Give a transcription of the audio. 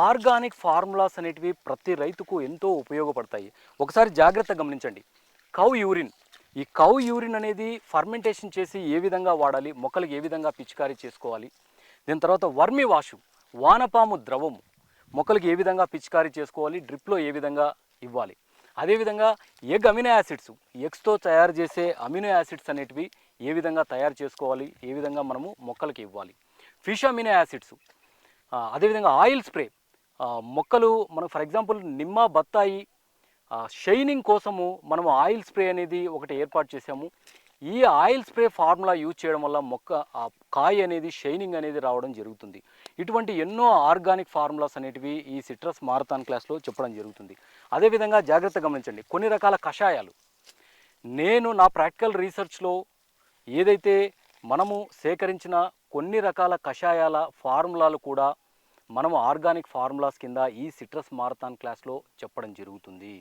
Organic formulas అనేటివి ప్రతి రైతుకు ఎంతో ఉపయోగపడతాయి. ఒకసారి జాగ్రత్తగా గమనించండి. కౌ యూరిన్, ఈ కౌ యూరిన్ అనేది ఫర్మెంటేషన్ చేసి ఏ విధంగా వాడాలి, మొక్కలకు ఏ విధంగా పిచికారీ చేసుకోవాలి. దీని తర్వాత వర్మి వాషు, వానపాము ద్రవము మొక్కలకు ఏ విధంగా పిచికారీ చేసుకోవాలి, డ్రిప్లో ఏ విధంగా ఇవ్వాలి. అదేవిధంగా ఎగ్ అమినో యాసిడ్స్, ఎగ్స్తో తయారు చేసే అమినో యాసిడ్స్ అనేటివి ఏ విధంగా తయారు చేసుకోవాలి, ఏ విధంగా మనము మొక్కలకి ఇవ్వాలి. ఫిష్ అమినో యాసిడ్స్, అదేవిధంగా ఆయిల్ స్ప్రే. మొక్కలు మనం ఫర్ ఎగ్జాంపుల్ నిమ్మ, బత్తాయి షైనింగ్ కోసము మనము ఆయిల్ స్ప్రే అనేది ఒకటి ఏర్పాటు చేసాము. ఈ ఆయిల్ స్ప్రే ఫార్ములా యూజ్ చేయడం వల్ల మొక్క కాయ అనేది షైనింగ్ అనేది రావడం జరుగుతుంది. ఇటువంటి ఎన్నో ఆర్గానిక్ ఫార్ములాస్ అనేటివి ఈ సిట్రస్ మారథాన్ క్లాస్లో చెప్పడం జరుగుతుంది. అదేవిధంగా జాగ్రత్తగా గమనించండి, కొన్ని రకాల కషాయాలు నేను నా ప్రాక్టికల్ రీసెర్చ్లో ఏదైతే మనము సేకరించిన కొన్ని రకాల కషాయాల ఫార్ములాలు కూడా మనము ఆర్గానిక్ ఫార్ములాస్ కింద ఈ సిట్రస్ మారథాన్ క్లాస్లో చెప్పడం జరుగుతుంది.